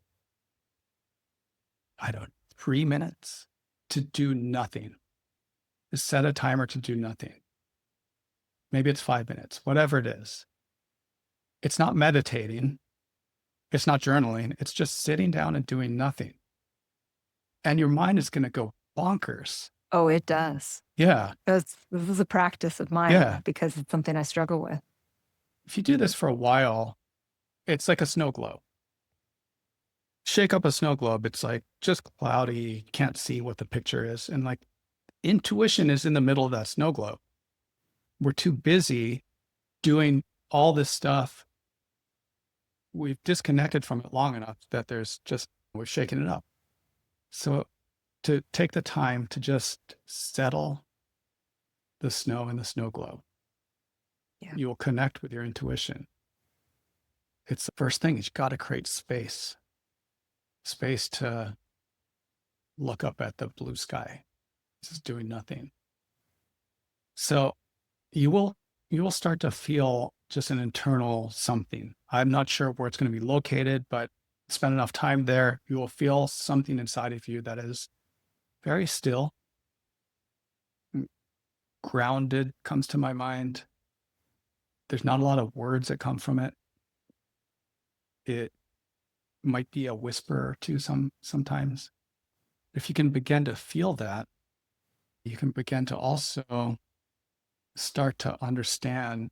3 minutes to do nothing. Just set a timer to do nothing. Maybe it's 5 minutes, whatever it is. It's not meditating. It's not journaling. It's just sitting down and doing nothing. And your mind is going to go bonkers.
Oh, it does.
Yeah.
This is a practice of mine because it's something I struggle with.
If you do this for a while, it's like a snow globe. Shake up a snow globe. It's like just cloudy. Can't see what the picture is. And like intuition is in the middle of that snow globe. We're too busy doing all this stuff. We've disconnected from it long enough that we're shaking it up. So to take the time to just settle the snow in the snow globe, you will connect with your intuition. It's the first thing is you got to create space to look up at the blue sky. Just doing nothing. So you will start to feel just an internal something. I'm not sure where it's going to be located, but spend enough time there, you will feel something inside of you that is very still. Grounded comes to my mind. There's not a lot of words that come from it. It might be a whisper or two sometimes. If you can begin to feel that, you can begin to also start to understand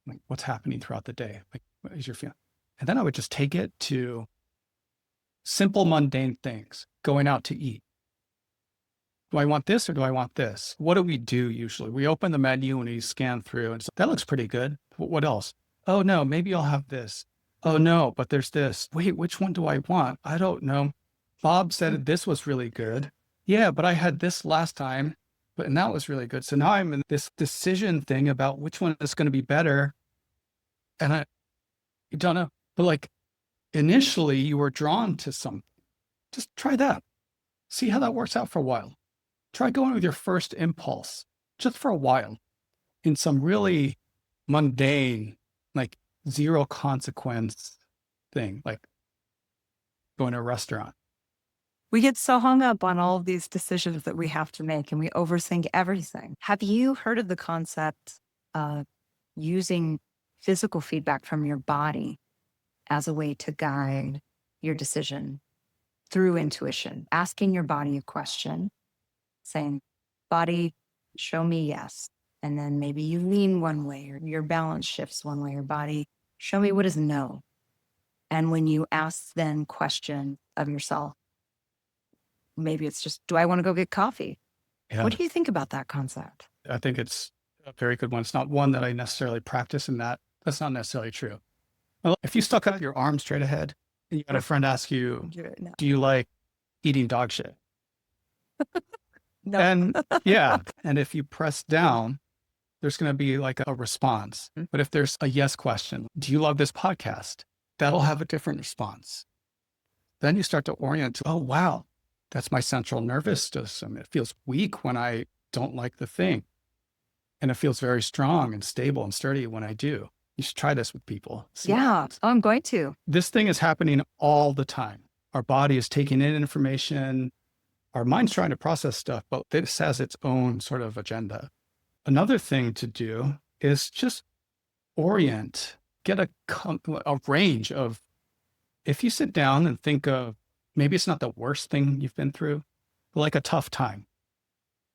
Like, what's happening throughout the day? Like, what is your feeling? And then I would just take it to simple, mundane things, going out to eat. Do I want this or do I want this? What do we do usually? We open the menu and we scan through and so, that looks pretty good. What else? Oh no, maybe I'll have this. Oh no, but there's this. Wait, which one do I want? I don't know. Bob said this was really good. Yeah, but I had this last time, and that was really good. So now I'm in this decision thing about which one is going to be better. And I don't know, but like initially you were drawn to something. Just try that. See how that works out for a while. Try going with your first impulse just for a while in some really mundane, like zero consequence thing, like going to a restaurant.
We get so hung up on all of these decisions that we have to make and we overthink everything. Have you heard of the concept of using physical feedback from your body as a way to guide your decision through intuition? Asking your body a question, saying, body, show me yes. And then maybe you lean one way or your balance shifts one way, or body, show me what is no. And when you ask then question of yourself, maybe it's just, do I want to go get coffee?
Yeah.
What do you think about that concept?
I think it's a very good one. It's not one that I necessarily practice in that's not necessarily true. Well, if you stuck out your arm straight ahead and you had a friend ask you, do you like eating dog shit?
No.
And yeah. And if you press down, there's going to be like a response. But if there's a yes question, do you love this podcast? That'll have a different response. Then you start to orient to, oh, wow, that's my central nervous system. It feels weak when I don't like the thing. And it feels very strong and stable and sturdy when I do. You should try this with people.
Yeah, I'm going to.
This thing is happening all the time. Our body is taking in information. Our mind's trying to process stuff, but this has its own sort of agenda. Another thing to do is just orient, get a range of, if you sit down and think of, maybe it's not the worst thing you've been through, but like a tough time,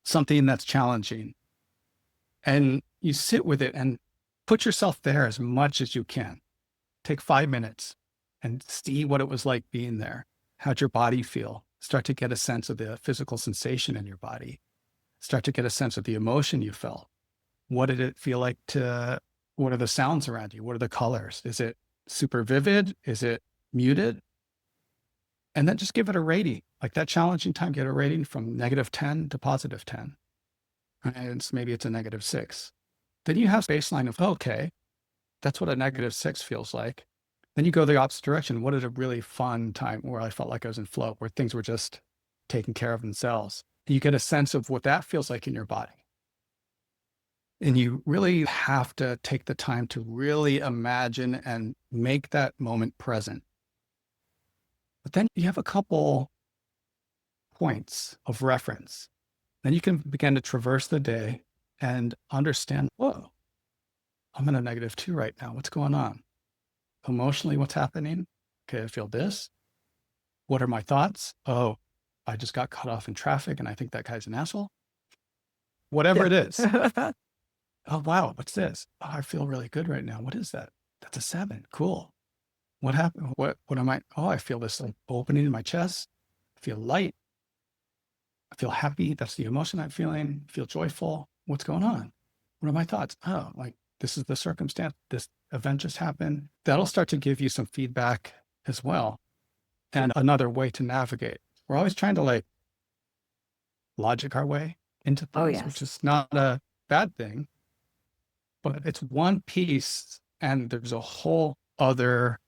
something that's challenging, and you sit with it and put yourself there as much as you can. Take 5 minutes and see what it was like being there. How'd your body feel? Start to get a sense of the physical sensation in your body. Start to get a sense of the emotion you felt. What did it feel like what are the sounds around you? What are the colors? Is it super vivid? Is it muted? And then just give it a rating. Like that challenging time, get a rating from -10 to +10. And maybe it's a -6. Then you have baseline of, okay, that's what a -6 feels like. Then you go the opposite direction. What is a really fun time where I felt like I was in flow, where things were just taking care of themselves? And you get a sense of what that feels like in your body. And you really have to take the time to really imagine and make that moment present. But then you have a couple points of reference. Then you can begin to traverse the day and understand, whoa, I'm in a -2 right now. What's going on? Emotionally, what's happening? Okay, I feel this. What are my thoughts? Oh, I just got cut off in traffic and I think that guy's an asshole. Whatever it is. Oh, wow, what's this? Oh, I feel really good right now. What is that? That's a 7. Cool. What happened? What am I? Oh, I feel this like opening in my chest. I feel light. I feel happy. That's the emotion I'm feeling. I feel joyful. What's going on? What are my thoughts? Oh, like this is the circumstance. This event just happened. That'll start to give you some feedback as well. And another way to navigate. We're always trying to like logic our way into things, which is not a bad thing, but it's one piece and there's a whole other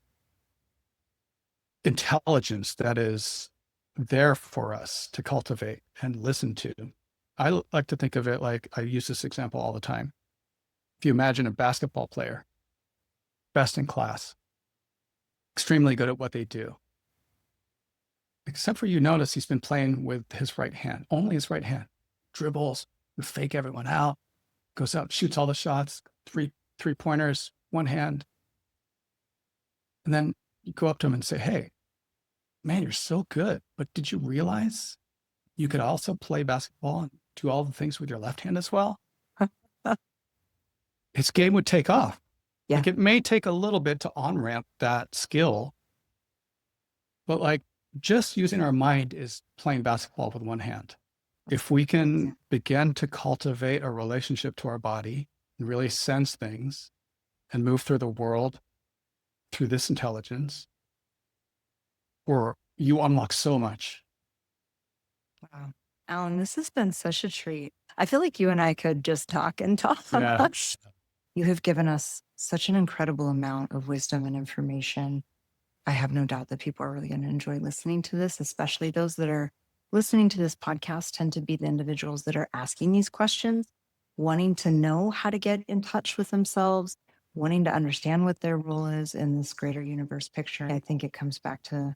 intelligence that is there for us to cultivate and listen to. I like to think of it like, I use this example all the time. If you imagine a basketball player, best in class, extremely good at what they do, except for you notice he's been playing with his right hand, only his right hand, dribbles, fake everyone out, goes out, shoots all the shots, three-pointers, one hand. And then you go up to him and say, hey, man, you're so good, but did you realize you could also play basketball and do all the things with your left hand as well? His game would take off.
Yeah.
Like it may take a little bit to on-ramp that skill, but like just using our mind is playing basketball with one hand. If we can begin to cultivate a relationship to our body and really sense things and move through the world through this intelligence, or you unlock so much.
Wow. Alan, this has been such a treat. I feel like you and I could just talk and talk.
Yeah.
You have given us such an incredible amount of wisdom and information. I have no doubt that people are really going to enjoy listening to this, especially those that are listening to this podcast tend to be the individuals that are asking these questions, wanting to know how to get in touch with themselves, wanting to understand what their role is in this greater universe picture. I think it comes back to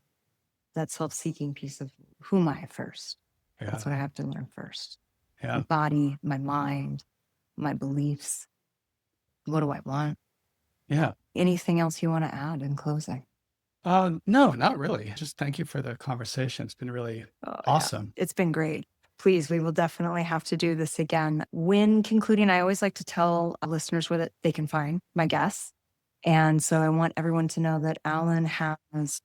that self-seeking piece of who am I first?
Yeah.
That's what I have to learn first.
Yeah.
My body, my mind, my beliefs. What do I want?
Yeah.
Anything else you want to add in closing?
No, not really. Just thank you for the conversation. It's been really awesome.
It's been great. Please, we will definitely have to do this again. When concluding, I always like to tell listeners where they can find my guests. And so I want everyone to know that Allan has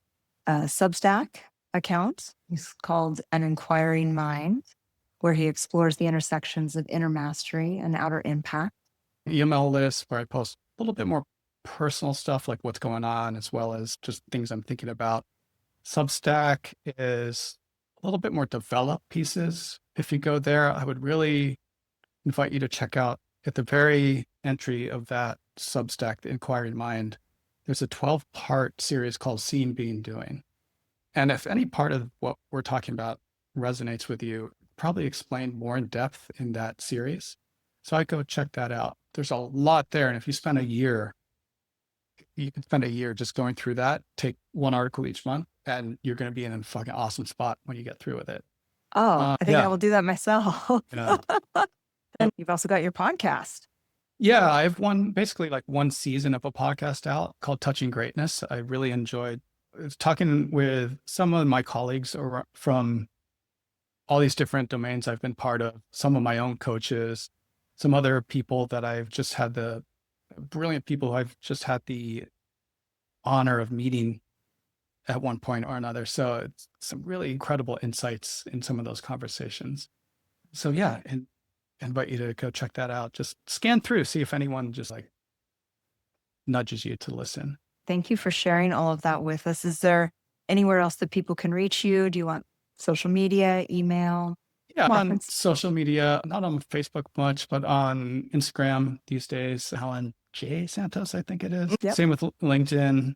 a Substack account. He's called An Inquiring Mind, where he explores the intersections of inner mastery and outer impact.
Email list where I post a little bit more personal stuff, like what's going on, as well as just things I'm thinking about. Substack is a little bit more developed pieces. If you go there, I would really invite you to check out at the very entry of that Substack, The Inquiring Mind, there's a 12-part series called Seeing, Being, Doing. And if any part of what we're talking about resonates with you, probably explained more in depth in that series. So I'd go check that out. There's a lot there. And if you spend a year, you can spend a year just going through that, take one article each month, and you're going to be in a fucking awesome spot when you get through with it.
I think I will do that myself.
Yeah.
And you've also got your podcast.
Yeah, I have basically like one season of a podcast out called Touching Greatness. I really enjoyed talking with some of my colleagues from all these different domains I've been part of, some of my own coaches, some other people that I've just had brilliant people who I've just had the honor of meeting at one point or another. So it's some really incredible insights in some of those conversations. So yeah, and I invite you to go check that out. Just scan through, see if anyone just like nudges you to listen.
Thank you for sharing all of that with us. Is there anywhere else that people can reach you? Do you want social media, email?
Yeah, I'm on social media, not on Facebook much, but on Instagram these days, Allan Jay Santos, I think it is.
Yep.
Same with LinkedIn.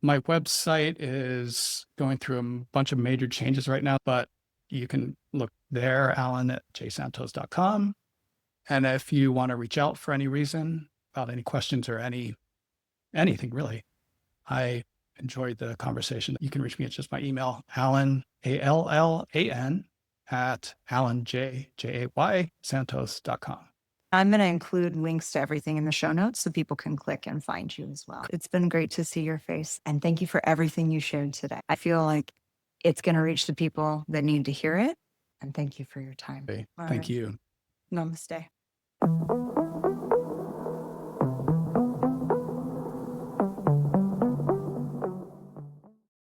My website is going through a bunch of major changes right now, but you can look there, allan@jsantos.com. And if you want to reach out for any reason about any questions or anything really, I enjoyed the conversation. You can reach me at just my email, Allan, ALLAN, at allanjaysantos.com.
I'm going to include links to everything in the show notes so people can click and find you as well. It's been great to see your face. And thank you for everything you shared today. I feel like it's going to reach the people that need to hear it. And thank you for your time.
Thank you.
Namaste.